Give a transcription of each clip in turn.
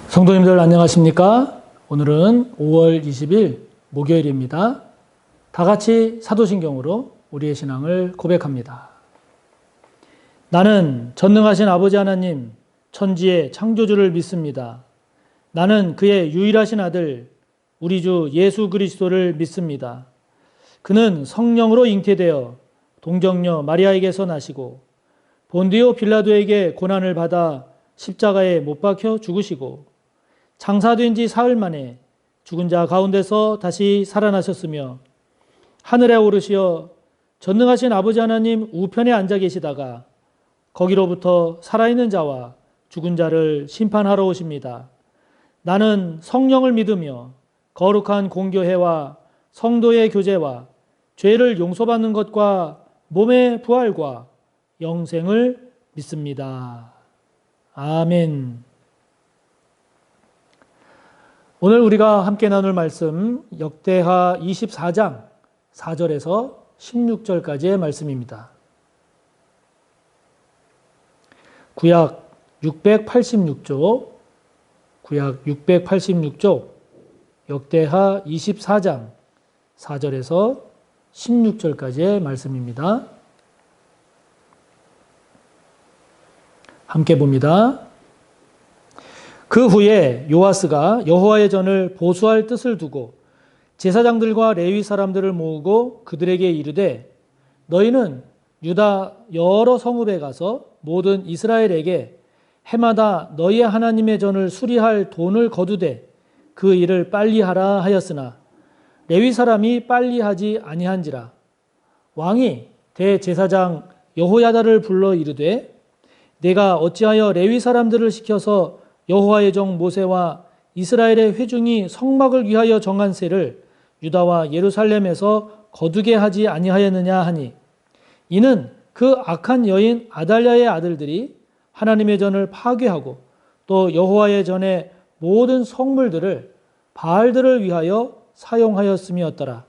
성도님들 안녕하십니까? 오늘은 5월 20일 목요일입니다. 다 같이 사도신경으로 우리의 신앙을 고백합니다. 나는 전능하신 아버지 하나님, 천지의 창조주를 믿습니다. 나는 그의 유일하신 아들, 우리 주 예수 그리스도를 믿습니다. 그는 성령으로 잉태되어 동정녀 마리아에게서 나시고 본디오 빌라도에게 고난을 받아 십자가에 못 박혀 죽으시고 장사된 지 사흘 만에 죽은 자 가운데서 다시 살아나셨으며 하늘에 오르시어 전능하신 아버지 하나님 우편에 앉아 계시다가 거기로부터 살아있는 자와 죽은 자를 심판하러 오십니다. 나는 성령을 믿으며 거룩한 공교회와 성도의 교제와 죄를 용서받는 것과 몸의 부활과 영생을 믿습니다. 아멘. 오늘 우리가 함께 나눌 말씀 역대하 24장 4절에서 16절까지의 말씀입니다. 구약 686조 역대하 24장 4절에서 16절까지의 말씀입니다. 함께 봅니다. 그 후에 요아스가 여호와의 전을 보수할 뜻을 두고 제사장들과 레위 사람들을 모으고 그들에게 이르되 너희는 유다 여러 성읍에 가서 모든 이스라엘에게 해마다 너희의 하나님의 전을 수리할 돈을 거두되 그 일을 빨리 하라 하였으나 레위 사람이 빨리 하지 아니한지라. 왕이 대제사장 여호야다를 불러 이르되 내가 어찌하여 레위 사람들을 시켜서 여호와의 종 모세와 이스라엘의 회중이 성막을 위하여 정한 세를 유다와 예루살렘에서 거두게 하지 아니하였느냐 하니 이는 그 악한 여인 아달랴의 아들들이 하나님의 전을 파괴하고 또 여호와의 전의 모든 성물들을 바알들을 위하여 사용하였음이었더라.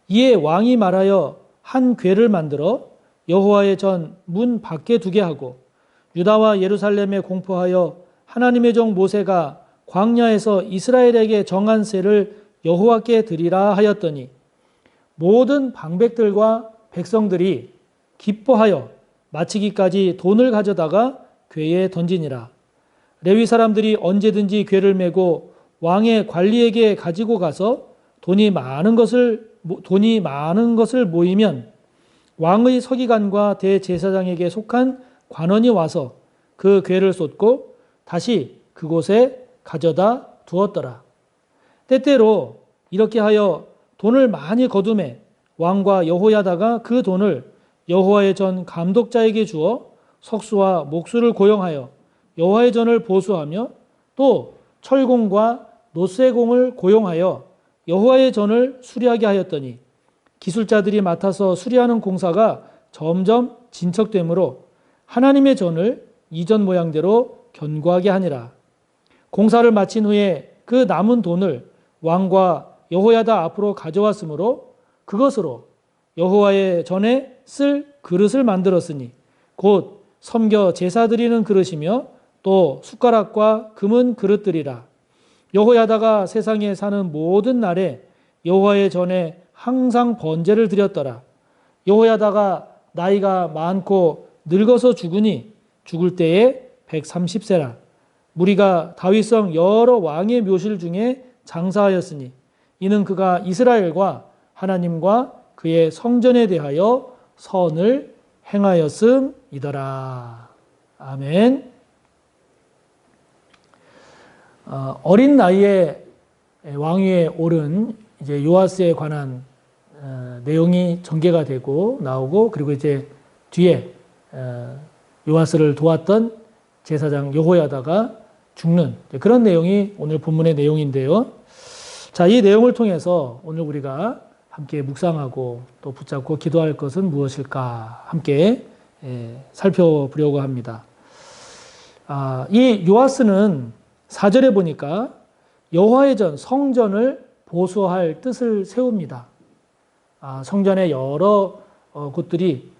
이에 왕이 말하여 한 궤를 만들어 여호와의 전 문 밖에 두게 하고 유다와 예루살렘에 공포하여 하나님의 종 모세가 광야에서 이스라엘에게 정한 세를 여호와께 드리라 하였더니 모든 방백들과 백성들이 기뻐하여 마치기까지 돈을 가져다가 궤에 던지니라. 레위 사람들이 언제든지 궤를 메고 왕의 관리에게 가지고 가서 돈이 많은 것을 모이면 왕의 서기관과 대제사장에게 속한 관원이 와서 그 궤를 쏟고 다시 그곳에 가져다 두었더라. 때때로 이렇게 하여 돈을 많이 거두매 왕과 여호야다가 그 돈을 여호와의 전 감독자에게 주어 석수와 목수를 고용하여 여호와의 전을 보수하며 또 철공과 노쇠공을 고용하여 여호와의 전을 수리하게 하였더니 기술자들이 맡아서 수리하는 공사가 점점 진척되므로 하나님의 전을 이전 모양대로 견고하게 하니라. 공사를 마친 후에 그 남은 돈을 왕과 여호야다 앞으로 가져왔으므로 그것으로 여호와의 전에 쓸 그릇을 만들었으니 곧 섬겨 제사 드리는 그릇이며 또 숟가락과 금은 그릇들이라. 여호야다가 세상에 사는 모든 날에 여호와의 전에 항상 번제를 드렸더라. 여호야다가 나이가 많고 늙어서 죽으니 죽을 때에 130세라. 무리가 다윗성 여러 왕의 묘실 중에 장사하였으니 이는 그가 이스라엘과 하나님과 그의 성전에 대하여 선을 행하였음이더라. 아멘. 어린 나이에 왕위에 오른 이제 요아스에 관한 내용이 전개가 되고 나오고 그리고 이제 뒤에 요아스를 도왔던 제사장 여호야다가 죽는 그런 내용이 오늘 본문의 내용인데요. 자, 이 내용을 통해서 오늘 우리가 함께 묵상하고 또 붙잡고 기도할 것은 무엇일까 함께 살펴보려고 합니다. 이 요아스는 4절에 보니까 여호와의 전 성전을 보수할 뜻을 세웁니다. 성전의 여러 곳들이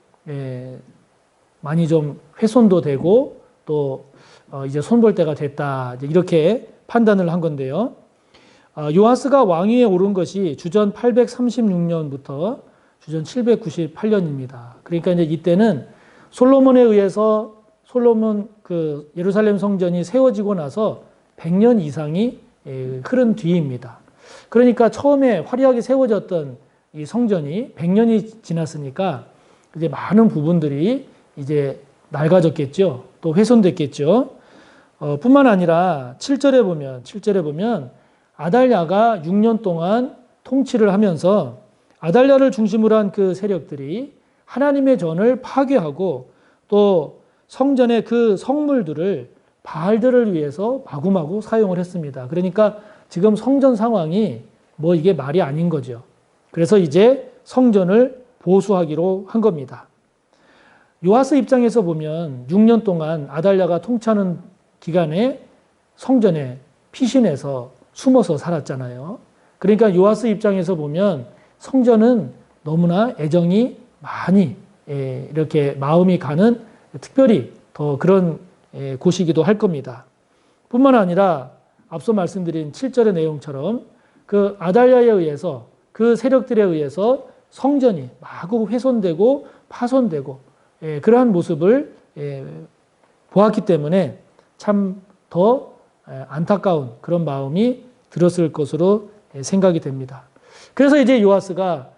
많이 좀 훼손도 되고 또 이제 손볼 때가 됐다. 이렇게 판단을 한 건데요. 요아스가 왕위에 오른 것이 주전 836년부터 주전 798년입니다. 그러니까 이제 이때는 솔로몬에 의해서 솔로몬 그 예루살렘 성전이 세워지고 나서 100년 이상이 흐른 뒤입니다. 그러니까 처음에 화려하게 세워졌던 이 성전이 100년이 지났으니까 이제 많은 부분들이 이제 낡아졌겠죠. 또 훼손됐겠죠. 뿐만 아니라 7절에 보면 아달랴가 6년 동안 통치를 하면서 아달랴를 중심으로 한 그 세력들이 하나님의 전을 파괴하고 또 성전의 그 성물들을 바알들을 위해서 마구마구 사용을 했습니다. 그러니까 지금 성전 상황이 뭐 이게 말이 아닌 거죠. 그래서 이제 성전을 보수하기로 한 겁니다. 요아스 입장에서 보면 6년 동안 아달랴가 통치하는 기간에 성전에 피신해서 숨어서 살았잖아요. 그러니까 요아스 입장에서 보면 성전은 너무나 애정이 많이 이렇게 마음이 가는 특별히 더 그런 곳이기도 할 겁니다. 뿐만 아니라 앞서 말씀드린 7절의 내용처럼 그 아달랴에 의해서 그 세력들에 의해서 성전이 마구 훼손되고 파손되고 그러한 모습을 보았기 때문에 참 더 안타까운 그런 마음이 들었을 것으로 생각이 됩니다. 그래서 이제 요아스가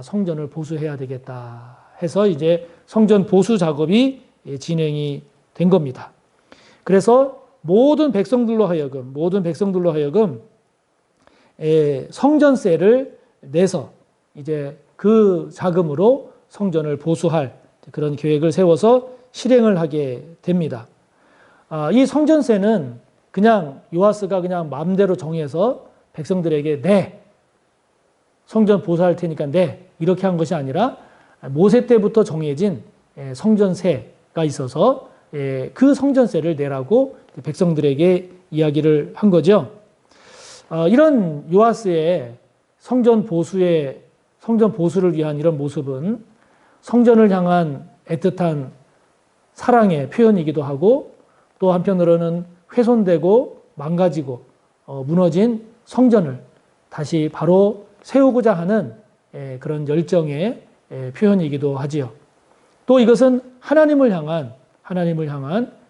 성전을 보수해야 되겠다 해서 이제 성전 보수 작업이 진행이 된 겁니다. 그래서 모든 백성들로 하여금 성전세를 내서 이제 그 자금으로 성전을 보수할 그런 계획을 세워서 실행을 하게 됩니다. 이 성전세는 그냥 요아스가 그냥 마음대로 정해서 백성들에게 성전 보수할 테니까 이렇게 한 것이 아니라 모세 때부터 정해진 성전세가 있어서 그 성전세를 내라고 백성들에게 이야기를 한 거죠. 이런 요아스의 성전 보수를 위한 이런 모습은 성전을 향한 애틋한 사랑의 표현이기도 하고 또 한편으로는 훼손되고 망가지고 무너진 성전을 다시 바로 세우고자 하는 그런 열정의 표현이기도 하지요. 또 이것은 하나님을 향한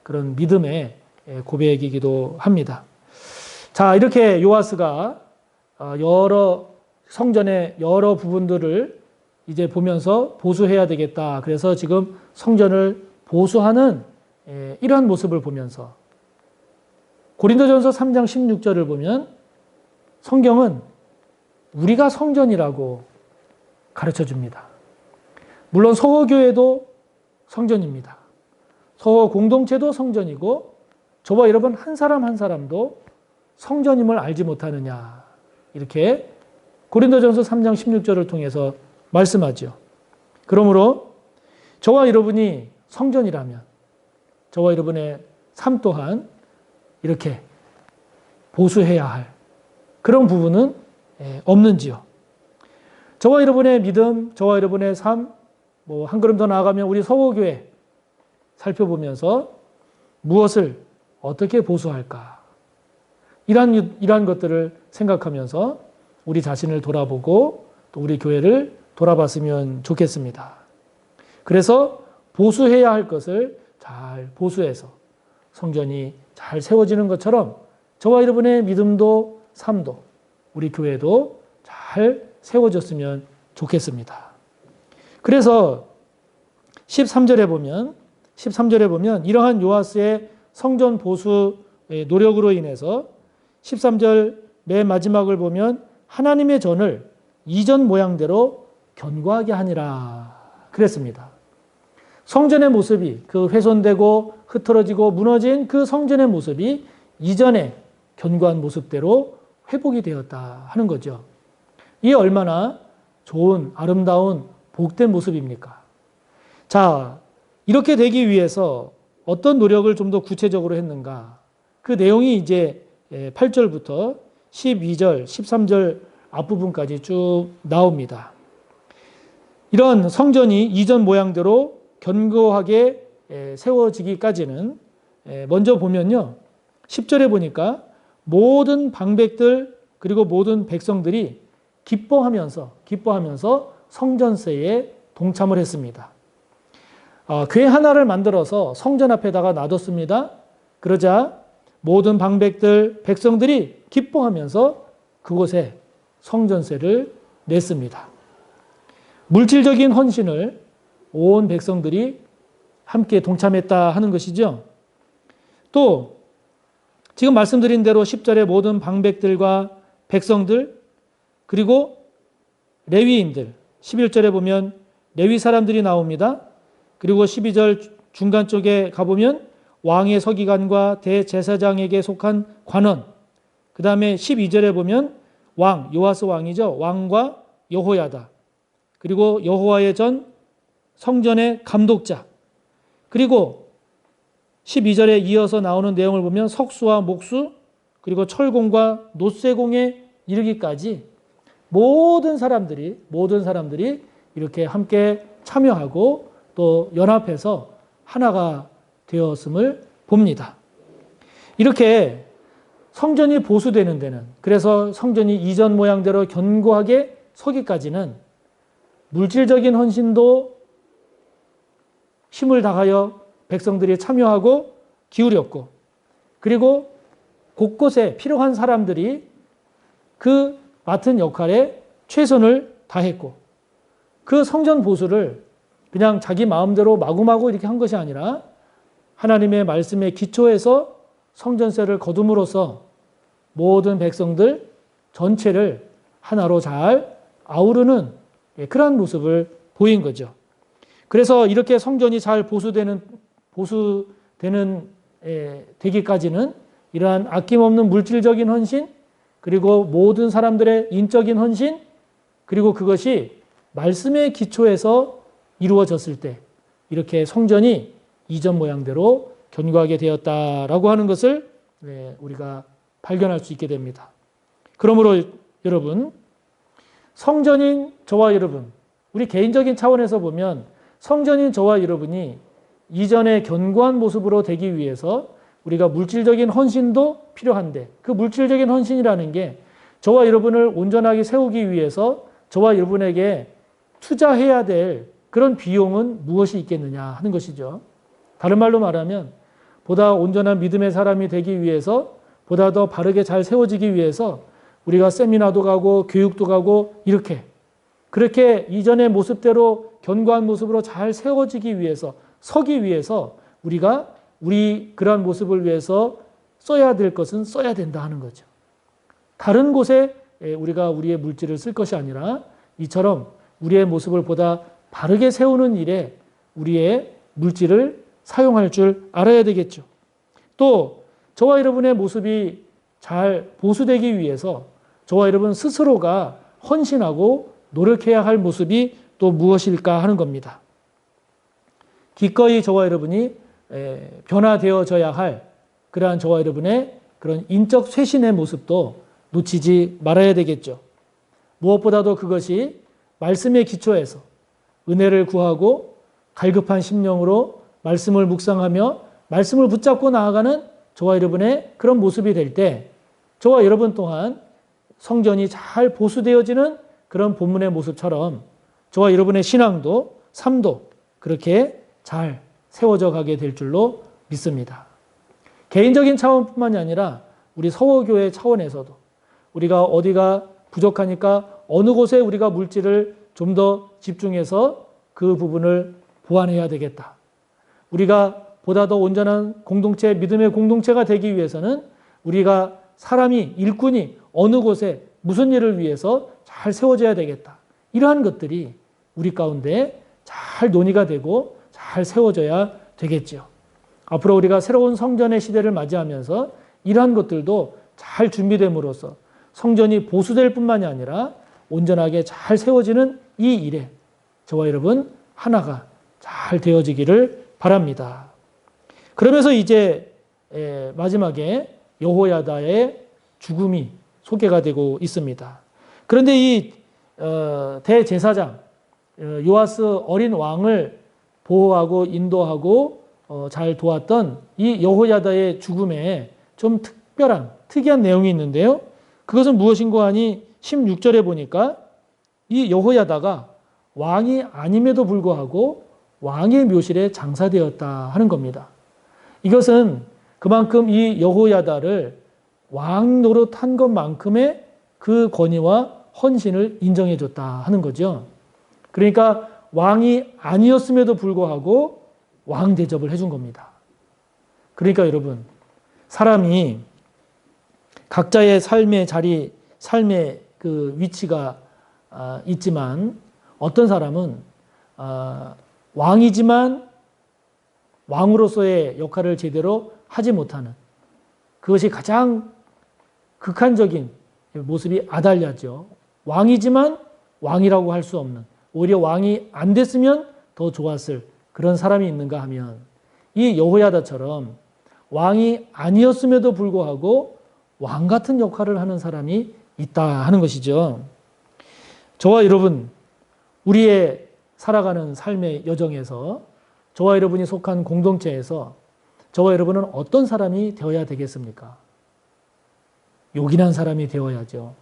그런 믿음의 고백이기도 합니다. 자, 이렇게 요아스가 성전의 여러 부분들을 이제 보면서 보수해야 되겠다. 그래서 지금 성전을 보수하는 이러한 모습을 보면서 고린도전서 3장 16절을 보면 성경은 우리가 성전이라고 가르쳐 줍니다. 물론 서호교회도 성전입니다. 서호 공동체도 성전이고 저와 여러분 한 사람 한 사람도 성전임을 알지 못하느냐 이렇게 고린도전서 3장 16절을 통해서 말씀하죠. 그러므로 저와 여러분이 성전이라면 저와 여러분의 삶 또한 이렇게 보수해야 할 그런 부분은 없는지요. 저와 여러분의 믿음, 저와 여러분의 삶, 한 걸음 더 나아가면 우리 서호교회 살펴보면서 무엇을 어떻게 보수할까? 이러한 것들을 생각하면서 우리 자신을 돌아보고 또 우리 교회를 돌아봤으면 좋겠습니다. 그래서 보수해야 할 것을 잘 보수해서 성전이 잘 세워지는 것처럼 저와 여러분의 믿음도 삶도 우리 교회도 잘 세워졌으면 좋겠습니다. 그래서 13절에 보면 이러한 요아스의 성전 보수의 노력으로 인해서 13절 맨 마지막을 보면 하나님의 전을 이전 모양대로 견고하게 하니라 그랬습니다. 성전의 모습이 그 훼손되고 흐트러지고 무너진 그 성전의 모습이 이전의 견고한 모습대로 회복이 되었다 하는 거죠. 이게 얼마나 좋은 아름다운 복된 모습입니까? 자, 이렇게 되기 위해서 어떤 노력을 좀 더 구체적으로 했는가? 그 내용이 이제 8절부터 12절, 13절 앞부분까지 쭉 나옵니다. 이런 성전이 이전 모양대로 견고하게 세워지기까지는 먼저 보면요. 10절에 보니까 모든 방백들 그리고 모든 백성들이 기뻐하면서 성전세에 동참을 했습니다. 궤 하나를 만들어서 성전 앞에다가 놔뒀습니다. 그러자 모든 방백들, 백성들이 기뻐하면서 그곳에 성전세를 냈습니다. 물질적인 헌신을 온 백성들이 함께 동참했다 하는 것이죠. 또 지금 말씀드린 대로 10절에 모든 방백들과 백성들 그리고 레위인들 11절에 보면 레위 사람들이 나옵니다. 그리고 12절 중간 쪽에 가보면 왕의 서기관과 대제사장에게 속한 관원, 그 다음에 12절에 보면 왕, 요아스 왕이죠. 왕과 여호야다, 그리고 여호와의 전 성전의 감독자, 그리고 12절에 이어서 나오는 내용을 보면 석수와 목수, 그리고 철공과 노쇠공에 이르기까지 모든 사람들이 이렇게 함께 참여하고 또 연합해서 하나가 되었음을 봅니다. 이렇게 성전이 보수되는 데는, 그래서 성전이 이전 모양대로 견고하게 서기까지는 물질적인 헌신도 힘을 다하여 백성들이 참여하고 기울였고, 그리고 곳곳에 필요한 사람들이 그 맡은 역할에 최선을 다했고, 그 성전 보수를 그냥 자기 마음대로 마구마구 이렇게 한 것이 아니라 하나님의 말씀에 기초해서 성전세를 거둠으로써 모든 백성들 전체를 하나로 잘 아우르는 그러한 모습을 보인 거죠. 그래서 이렇게 성전이 잘 되기까지는 이러한 아낌없는 물질적인 헌신, 그리고 모든 사람들의 인적인 헌신, 그리고 그것이 말씀의 기초에서 이루어졌을 때 이렇게 성전이 이전 모양대로 견고하게 되었다라고 하는 것을 우리가 발견할 수 있게 됩니다. 그러므로 여러분, 성전인 저와 여러분, 우리 개인적인 차원에서 보면 성전인 저와 여러분이 이전의 견고한 모습으로 되기 위해서 우리가 물질적인 헌신도 필요한데, 그 물질적인 헌신이라는 게 저와 여러분을 온전하게 세우기 위해서 저와 여러분에게 투자해야 될 그런 비용은 무엇이 있겠느냐 하는 것이죠. 다른 말로 말하면 보다 온전한 믿음의 사람이 되기 위해서, 보다 더 바르게 잘 세워지기 위해서 우리가 세미나도 가고 교육도 가고 그렇게 이전의 모습대로 견고한 모습으로 잘 세워지기 위해서, 서기 위해서 우리가 그러한 모습을 위해서 써야 될 것은 써야 된다 하는 거죠. 다른 곳에 우리가 우리의 물질을 쓸 것이 아니라 이처럼 우리의 모습을 보다 바르게 세우는 일에 우리의 물질을 사용할 줄 알아야 되겠죠. 또 저와 여러분의 모습이 잘 보수되기 위해서 저와 여러분 스스로가 헌신하고 노력해야 할 모습이 또 무엇일까 하는 겁니다. 기꺼이 저와 여러분이 변화되어져야 할 그러한 저와 여러분의 그런 인적 쇄신의 모습도 놓치지 말아야 되겠죠. 무엇보다도 그것이 말씀의 기초에서 은혜를 구하고 갈급한 심령으로 말씀을 묵상하며 말씀을 붙잡고 나아가는 저와 여러분의 그런 모습이 될 때 저와 여러분 또한 성전이 잘 보수되어지는 그런 본문의 모습처럼 저와 여러분의 신앙도 삶도 그렇게 잘 세워져 가게 될 줄로 믿습니다. 개인적인 차원뿐만이 아니라 우리 서호교회 차원에서도 우리가 어디가 부족하니까 어느 곳에 우리가 물질을 좀 더 집중해서 그 부분을 보완해야 되겠다. 우리가 보다 더 온전한 공동체, 믿음의 공동체가 되기 위해서는 우리가 일꾼이 어느 곳에 무슨 일을 위해서 잘 세워져야 되겠다. 이러한 것들이 우리 가운데 잘 논의가 되고 잘 세워져야 되겠죠. 앞으로 우리가 새로운 성전의 시대를 맞이하면서 이러한 것들도 잘 준비됨으로써 성전이 보수될 뿐만이 아니라 온전하게 잘 세워지는 이 일에 저와 여러분 하나가 잘 되어지기를 바랍니다. 그러면서 이제 마지막에 여호야다의 죽음이 소개가 되고 있습니다. 그런데 이 대제사장 요아스 어린 왕을 보호하고 인도하고 잘 도왔던 이 여호야다의 죽음에 좀 특이한 내용이 있는데요. 그것은 무엇인고 하니 16절에 보니까 이 여호야다가 왕이 아님에도 불구하고 왕의 묘실에 장사되었다 하는 겁니다. 이것은 그만큼 이 여호야다를 왕 노릇한 것만큼의 그 권위와 헌신을 인정해 줬다 하는 거죠. 그러니까 왕이 아니었음에도 불구하고 왕 대접을 해준 겁니다. 그러니까 여러분, 사람이 각자의 삶의 자리, 삶의 그 위치가 있지만 어떤 사람은 왕이지만 왕으로서의 역할을 제대로 하지 못하는, 그것이 가장 극한적인 모습이 아달랴죠. 왕이지만 왕이라고 할 수 없는, 오히려 왕이 안 됐으면 더 좋았을 그런 사람이 있는가 하면 이 여호야다처럼 왕이 아니었음에도 불구하고 왕 같은 역할을 하는 사람이 있다 하는 것이죠. 저와 여러분, 우리의 살아가는 삶의 여정에서, 저와 여러분이 속한 공동체에서 저와 여러분은 어떤 사람이 되어야 되겠습니까? 요긴한 사람이 되어야죠.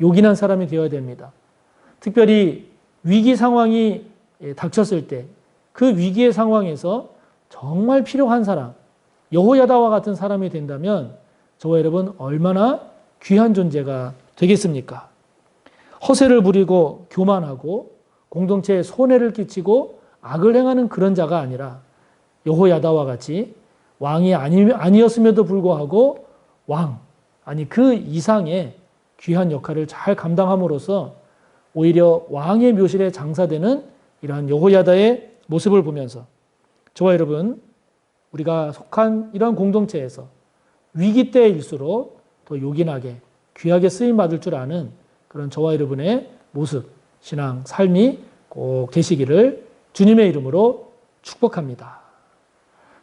요긴한 사람이 되어야 됩니다. 특별히 위기 상황이 닥쳤을 때 그 위기의 상황에서 정말 필요한 사람, 여호야다와 같은 사람이 된다면 저와 여러분 얼마나 귀한 존재가 되겠습니까? 허세를 부리고 교만하고 공동체에 손해를 끼치고 악을 행하는 그런 자가 아니라 여호야다와 같이 왕이 아니었음에도 불구하고 왕, 아니 그 이상의 귀한 역할을 잘 감당함으로써 오히려 왕의 묘실에 장사되는 이러한 여호야다의 모습을 보면서 저와 여러분, 우리가 속한 이러한 공동체에서 위기 때일수록 더 요긴하게 귀하게 쓰임받을 줄 아는 그런 저와 여러분의 모습, 신앙, 삶이 꼭 되시기를 주님의 이름으로 축복합니다.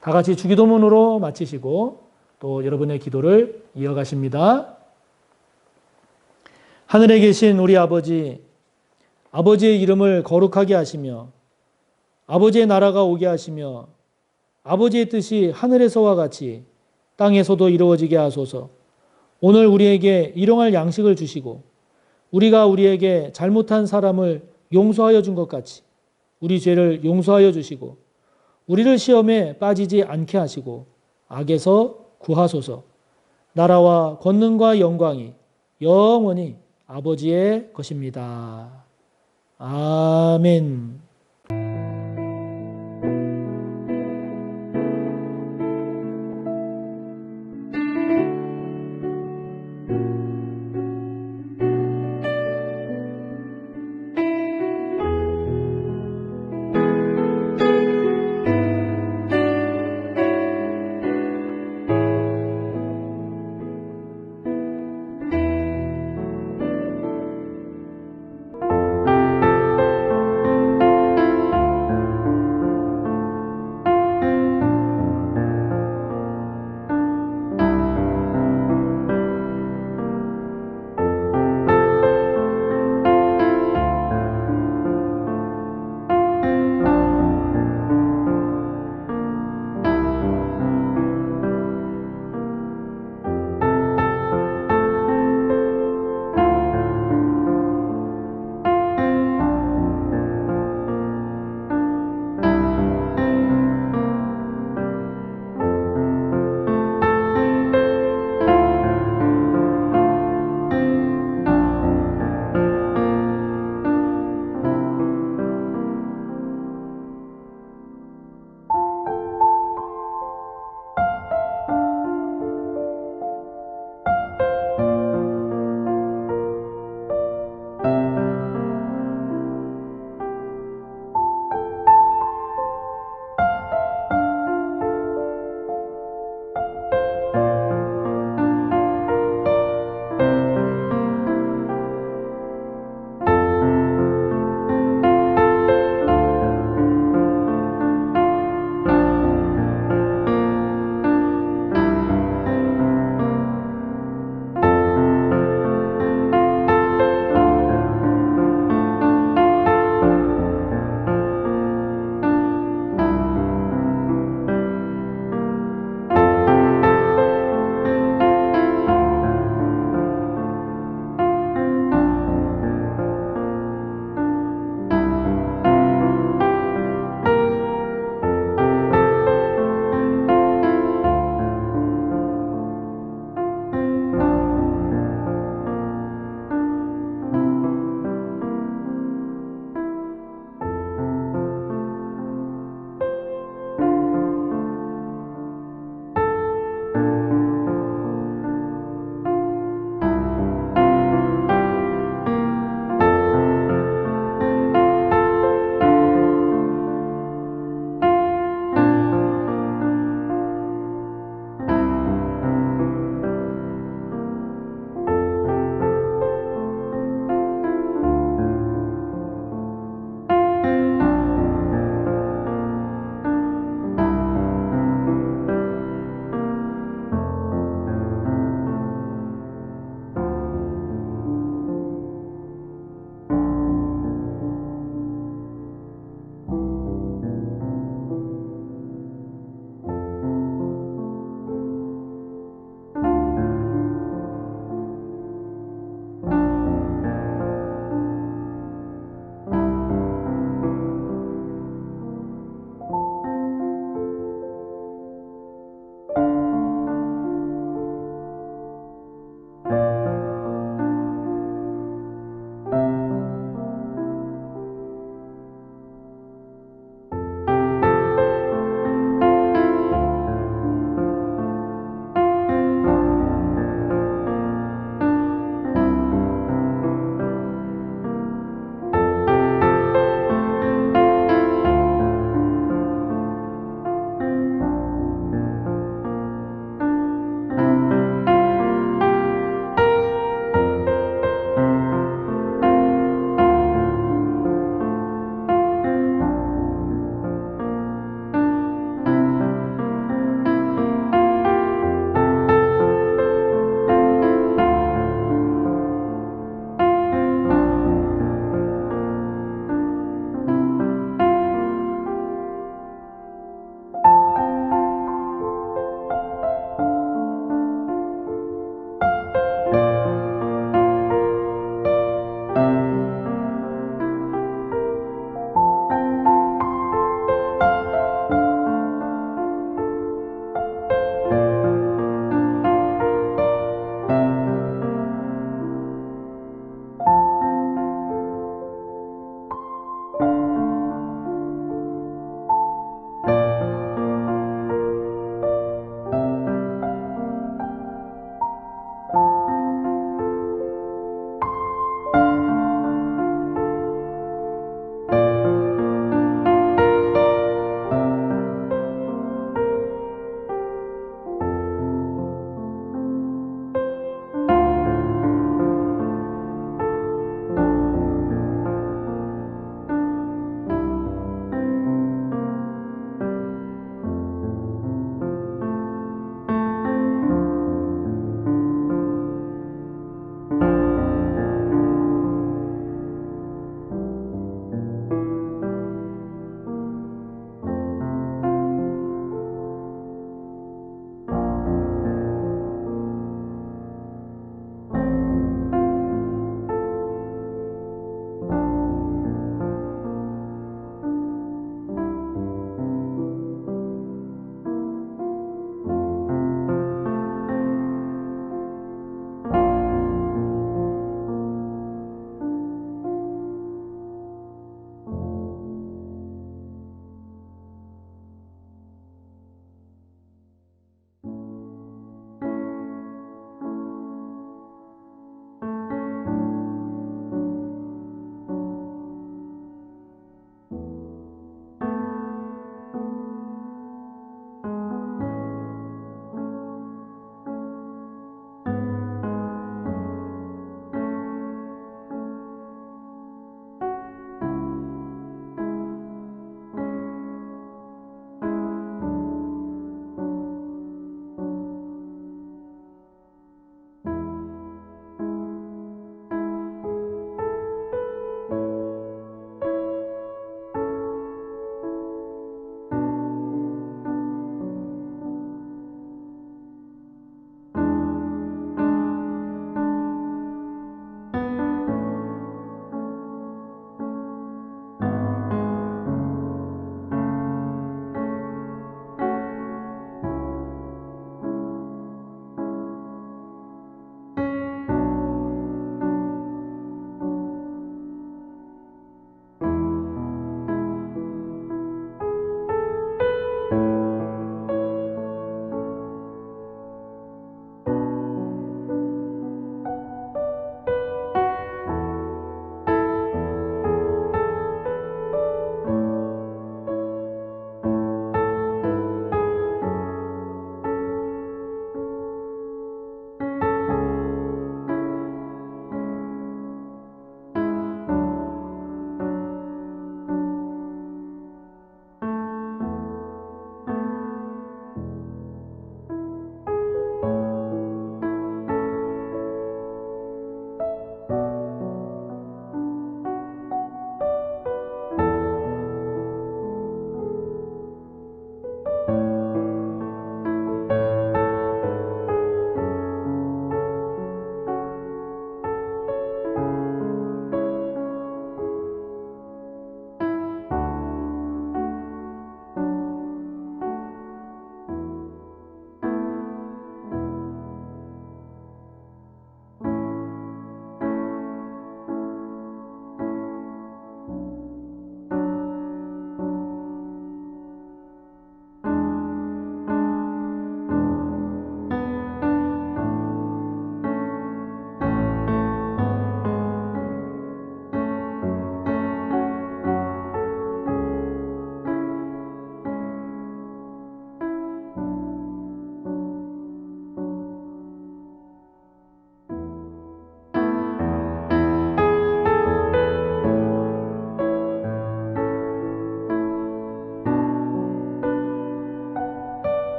다 같이 주기도문으로 마치시고 또 여러분의 기도를 이어가십니다. 하늘에 계신 우리 아버지, 아버지의 이름을 거룩하게 하시며 아버지의 나라가 오게 하시며 아버지의 뜻이 하늘에서와 같이 땅에서도 이루어지게 하소서. 오늘 우리에게 일용할 양식을 주시고 우리가 우리에게 잘못한 사람을 용서하여 준 것 같이 우리 죄를 용서하여 주시고 우리를 시험에 빠지지 않게 하시고 악에서 구하소서. 나라와 권능과 영광이 영원히 아버지의 것입니다. 아멘.